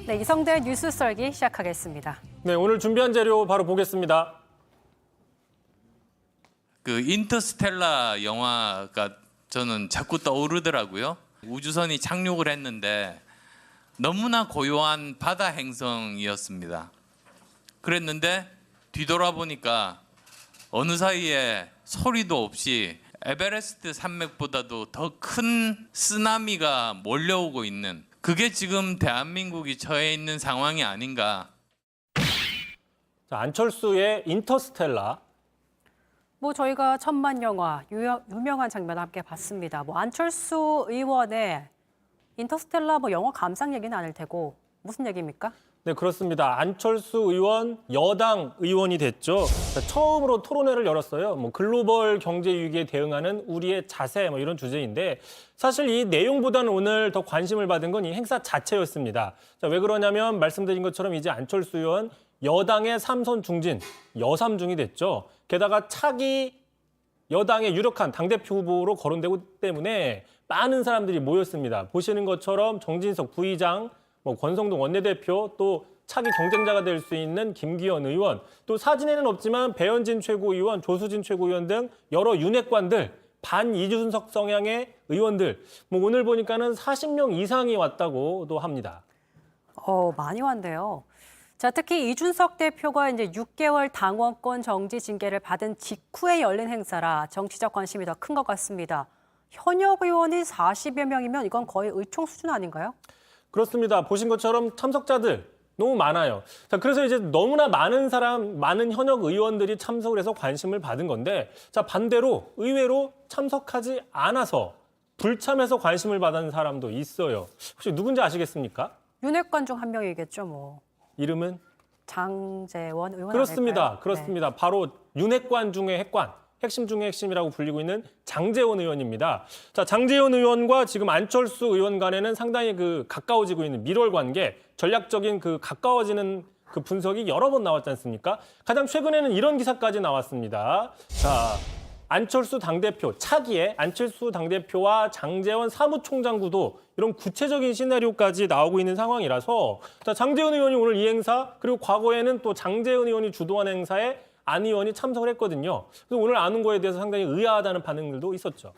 네, 이성대 뉴스 썰기 시작하겠습니다. 네, 오늘 준비한 자료 바로 보겠습니다. 그 인터스텔라 영화가 저는 자꾸 떠오르더라고요. 우주선이 착륙을 했는데 너무나 고요한 바다 행성이었습니다. 그랬는데 뒤돌아보니까 어느 사이에 소리도 없이 에베레스트 산맥보다도 더 큰 쓰나미가 몰려오고 있는, 그게 지금 대한민국이 처해 있는 상황이 아닌가. 자, 안철수의 인터스텔라. 저희가 천만 영화 유명한 장면 함께 봤습니다. 안철수 의원의 인터스텔라 영화 감상 얘기는 아닐 테고 무슨 얘기입니까? 네, 그렇습니다. 안철수 의원 여당 의원이 됐죠. 자, 처음으로 토론회를 열었어요. 글로벌 경제 위기에 대응하는 우리의 자세 이런 주제인데, 사실 이 내용보다는 오늘 더 관심을 받은 건 이 행사 자체였습니다. 자, 왜 그러냐면 말씀드린 것처럼 이제 안철수 의원 여당의 삼선 중진, 여삼중이 됐죠. 게다가 차기 여당의 유력한 당대표 후보로 거론되고 때문에 많은 사람들이 모였습니다. 보시는 것처럼 정진석 부의장, 권성동 원내대표, 또 차기 경쟁자가 될 수 있는 김기현 의원, 또 사진에는 없지만 배현진 최고위원, 조수진 최고위원 등 여러 윤핵관들, 반이준석 성향의 의원들, 오늘 보니까는 40명 이상이 왔다고도 합니다. 많이 왔네요. 자, 특히 이준석 대표가 이제 6개월 당원권 정지 징계를 받은 직후에 열린 행사라 정치적 관심이 더 큰 것 같습니다. 현역 의원이 40여 명이면 이건 거의 의총 수준 아닌가요? 그렇습니다. 보신 것처럼 참석자들 너무 많아요. 자, 그래서 이제 너무나 많은 현역 의원들이 참석을 해서 관심을 받은 건데, 자, 반대로 의외로 참석하지 않아서 불참해서 관심을 받은 사람도 있어요. 혹시 누군지 아시겠습니까? 윤핵관 중 한 명이겠죠, 이름은? 장제원 의원 그렇습니다. 아닐까요? 그렇습니다. 바로 윤핵관 중의 핵관, 핵심 중의 핵심이라고 불리고 있는 장제원 의원입니다. 자, 장제원 의원과 지금 안철수 의원 간에는 상당히 가까워지고 있는 밀월 관계, 전략적인 가까워지는 분석이 여러 번 나왔지 않습니까? 가장 최근에는 이런 기사까지 나왔습니다. 자, 안철수 당대표, 차기에 안철수 당대표와 장제원 사무총장 구도, 이런 구체적인 시나리오까지 나오고 있는 상황이라서, 자, 장제원 의원이 오늘 이 행사, 그리고 과거에는 또 장제원 의원이 주도한 행사에 안 의원이 참석을 했거든요. 그래서 오늘 안 온 거에 대해서 상당히 의아하다는 반응들도 있었죠.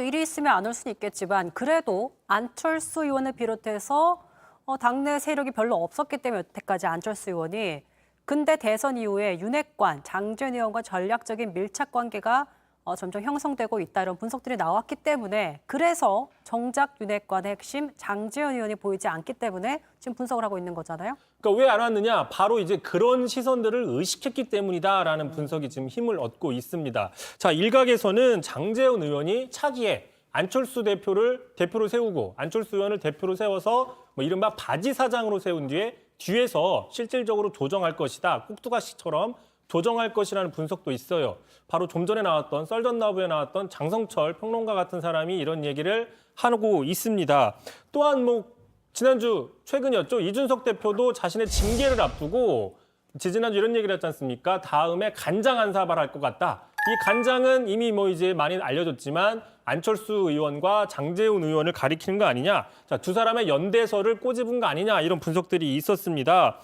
일이 있으면 안 올 수는 있겠지만 그래도 안철수 의원을 비롯해서 당내 세력이 별로 없었기 때문에 여태까지 안철수 의원이, 근데 대선 이후에 윤핵관, 장제원 의원과 전략적인 밀착 관계가 점점 형성되고 있다, 이런 분석들이 나왔기 때문에, 그래서 정작 윤핵관의 핵심 장제원 의원이 보이지 않기 때문에 지금 분석을 하고 있는 거잖아요. 그러니까 왜 안 왔느냐? 바로 이제 그런 시선들을 의식했기 때문이다라는 분석이 지금 힘을 얻고 있습니다. 자, 일각에서는 장제원 의원이 차기에 안철수 대표로 세우고 안철수 의원을 대표로 세워서 이른바 바지 사장으로 세운 뒤에서 실질적으로 조정할 것이다, 꼭두가시처럼 조정할 것이라는 분석도 있어요. 바로 좀 전에 나왔던 썰전나부에 나왔던 장성철 평론가 같은 사람이 이런 얘기를 하고 있습니다. 또한 지난주 최근이었죠. 이준석 대표도 자신의 징계를 앞두고 지지난주 이런 얘기를 했지 않습니까? 다음에 간장 한 사발 할 것 같다. 이 간장은 이미 이제 많이 알려졌지만 안철수 의원과 장제원 의원을 가리키는 거 아니냐. 자, 두 사람의 연대설을 꼬집은 거 아니냐, 이런 분석들이 있었습니다.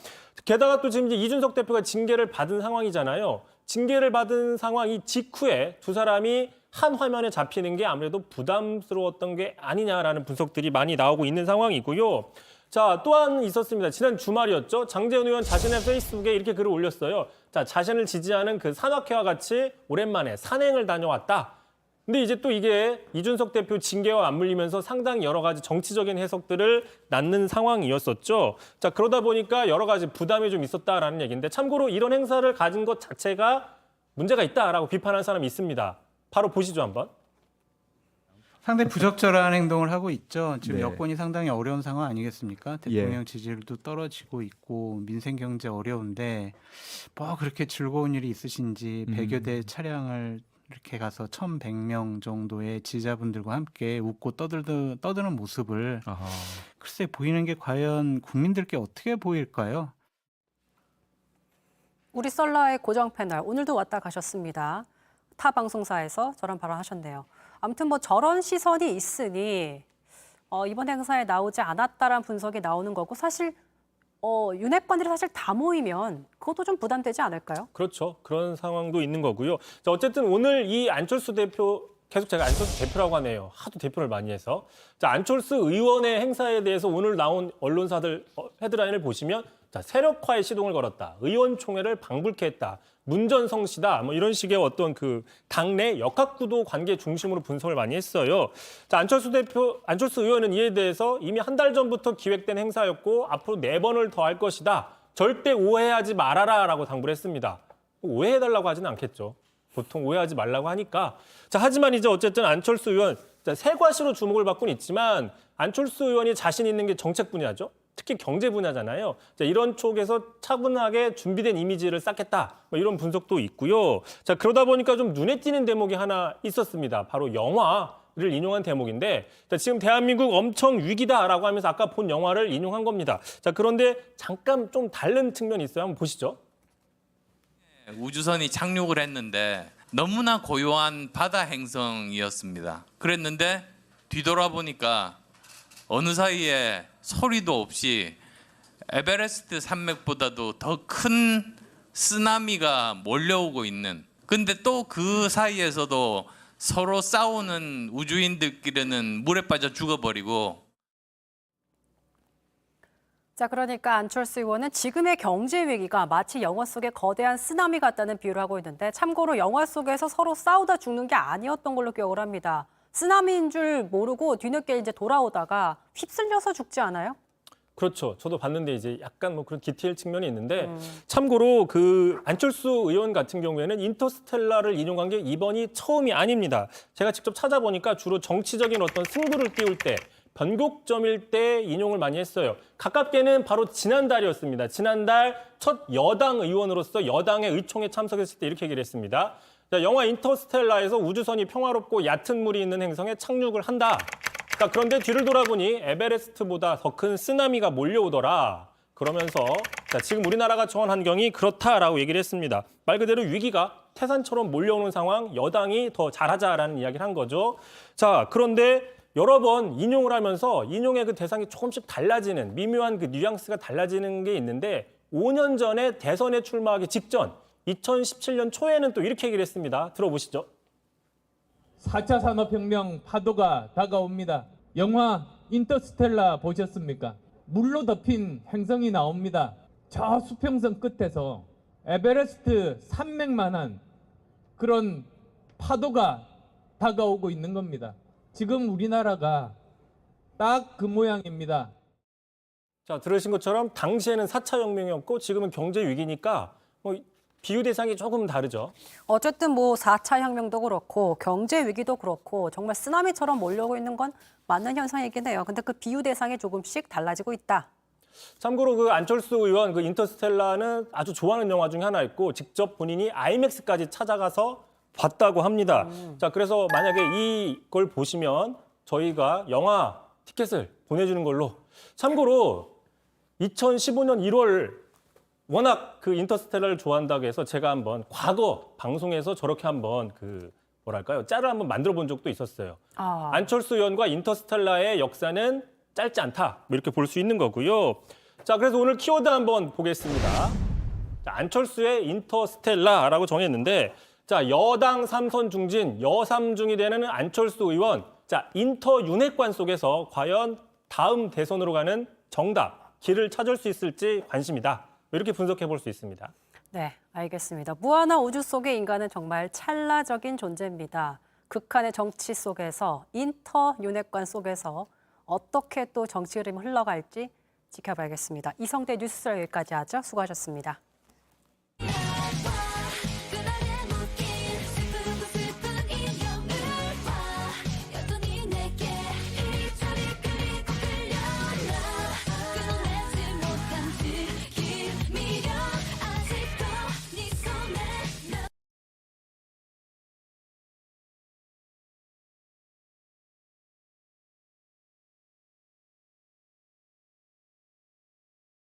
게다가 또 지금 이제 이준석 대표가 징계를 받은 상황이잖아요. 징계를 받은 상황이 직후에 두 사람이 한 화면에 잡히는 게 아무래도 부담스러웠던 게 아니냐라는 분석들이 많이 나오고 있는 상황이고요. 자, 또한 있었습니다. 지난 주말이었죠. 장제원 의원 자신의 페이스북에 이렇게 글을 올렸어요. 자, 자신을 지지하는 산악회와 같이 오랜만에 산행을 다녀왔다. 근데 이제 또 이게 이준석 대표 징계와 맞물리면서 상당히 여러 가지 정치적인 해석들을 낳는 상황이었었죠. 자, 그러다 보니까 여러 가지 부담이 좀 있었다라는 얘기인데, 참고로 이런 행사를 가진 것 자체가 문제가 있다라고 비판하는 사람이 있습니다. 바로 보시죠, 한번. 상당히 부적절한 행동을 하고 있죠. 지금 네. 여건이 상당히 어려운 상황 아니겠습니까? 대통령 지지율도 떨어지고 있고 민생 경제 어려운데 그렇게 즐거운 일이 있으신지 100여 대 차량을 이렇게 가서 1,100명 정도의 지지자분들과 함께 웃고 떠드는 모습을 글쎄 보이는 게 과연 국민들께 어떻게 보일까요? 우리 썰라의 고정 패널 오늘도 왔다 가셨습니다. 타 방송사에서 저런 발언하셨네요. 아무튼 저런 시선이 있으니 이번 행사에 나오지 않았다라는 분석이 나오는 거고, 사실 윤핵관들이 사실 다 모이면 그것도 좀 부담되지 않을까요? 그렇죠. 그런 상황도 있는 거고요. 자, 어쨌든 오늘 이 안철수 대표, 계속 제가 안철수 대표라고 하네요. 하도 대표를 많이 해서. 자, 안철수 의원의 행사에 대해서 오늘 나온 언론사들 헤드라인을 보시면 자, 세력화에 시동을 걸었다. 의원총회를 방불케 했다. 문전성시다. 뭐 이런 식의 어떤 그 당내 역학구도 관계 중심으로 분석을 많이 했어요. 자, 안철수 의원은 이에 대해서 이미 한 달 전부터 기획된 행사였고 앞으로 4번을 더 할 것이다. 절대 오해하지 말아라라고 당부를 했습니다. 오해해달라고 하지는 않겠죠. 보통 오해하지 말라고 하니까. 자, 하지만 이제 어쨌든 안철수 의원 세과시로 주목을 받고는 있지만 안철수 의원이 자신 있는 게 정책 분야죠. 특히 경제 분야잖아요. 자, 이런 쪽에서 차분하게 준비된 이미지를 쌓겠다. 뭐 이런 분석도 있고요. 자, 그러다 보니까 좀 눈에 띄는 대목이 하나 있었습니다. 바로 영화를 인용한 대목인데 자, 지금 대한민국 엄청 위기다라고 하면서 아까 본 영화를 인용한 겁니다. 자, 그런데 잠깐 좀 다른 측면이 있어요. 한번 보시죠. 우주선이 착륙을 했는데 너무나 고요한 바다 행성이었습니다. 그랬는데 뒤돌아보니까 어느 사이에 소리도 없이 에베레스트 산맥보다도 더 큰 쓰나미가 몰려오고 있는, 근데 또 그 사이에서도 서로 싸우는 우주인들끼리는 물에 빠져 죽어버리고. 자, 그러니까 안철수 의원은 지금의 경제 위기가 마치 영화 속의 거대한 쓰나미 같다는 비유를 하고 있는데 참고로 영화 속에서 서로 싸우다 죽는 게 아니었던 걸로 기억을 합니다. 쓰나미인 줄 모르고 뒤늦게 이제 돌아오다가 휩쓸려서 죽지 않아요? 그렇죠. 저도 봤는데 이제 약간 뭐 그런 디테일 측면이 있는데 참고로 그 안철수 의원 같은 경우에는 인터스텔라를 인용한 게 이번이 처음이 아닙니다. 제가 직접 찾아보니까 주로 정치적인 어떤 승부를 띄울 때 변곡점일 때 인용을 많이 했어요. 가깝게는 바로 지난달이었습니다. 지난달 첫 여당 의원으로서 여당의 의총에 참석했을 때 이렇게 얘기를 했습니다. 자, 영화 인터스텔라에서 우주선이 평화롭고 얕은 물이 있는 행성에 착륙을 한다. 자, 그런데 뒤를 돌아보니 에베레스트보다 더 큰 쓰나미가 몰려오더라. 그러면서 자, 지금 우리나라가 처한 환경이 그렇다라고 얘기를 했습니다. 말 그대로 위기가 태산처럼 몰려오는 상황, 여당이 더 잘하자라는 이야기를 한 거죠. 자, 그런데 여러 번 인용을 하면서 인용의 그 대상이 조금씩 달라지는 미묘한 그 뉘앙스가 달라지는 게 있는데 5년 전에 대선에 출마하기 직전 2017년 초에는 또 이렇게 얘기를 했습니다. 들어보시죠. 4차 산업혁명 파도가 다가옵니다. 영화 인터스텔라 보셨습니까? 물로 덮인 행성이 나옵니다. 저 수평선 끝에서 에베레스트 산맥만한 그런 파도가 다가오고 있는 겁니다. 지금 우리나라가 딱 그 모양입니다. 자, 들으신 것처럼 당시에는 4차 혁명이었고 지금은 경제 위기니까 비유 대상이 조금 다르죠. 어쨌든 뭐 4차 혁명도 그렇고 경제 위기도 그렇고 정말 쓰나미처럼 몰려오고 있는 건 맞는 현상이긴 해요. 근데 그 비유 대상이 조금씩 달라지고 있다. 참고로 그 안철수 의원 그 인터스텔라는 아주 좋아하는 영화 중에 하나였고 직접 본인이 아이맥스까지 찾아가서 봤다고 합니다. 자, 그래서 만약에 이걸 보시면 저희가 영화 티켓을 보내주는 걸로. 참고로 2015년 1월 워낙 그 인터스텔라를 좋아한다고 해서 제가 한번 과거 방송에서 저렇게 한번 그 뭐랄까요? 짤을 한번 만들어 본 적도 있었어요. 안철수 의원과 인터스텔라의 역사는 짧지 않다. 이렇게 볼 수 있는 거고요. 자, 그래서 오늘 키워드 한번 보겠습니다. 자, 안철수의 인터스텔라라고 정했는데 자, 여당 3선 중진, 여삼중이 되는 안철수 의원. 자, 인터 윤핵관 속에서 과연 다음 대선으로 가는 정답, 길을 찾을 수 있을지 관심이다. 이렇게 분석해 볼 수 있습니다. 네, 알겠습니다. 무한한 우주 속의 인간은 정말 찰나적인 존재입니다. 극한의 정치 속에서, 인터 윤핵관 속에서 어떻게 또 정치 흐름이 흘러갈지 지켜봐야겠습니다. 이성대 뉴스를 여기까지 하죠. 수고하셨습니다.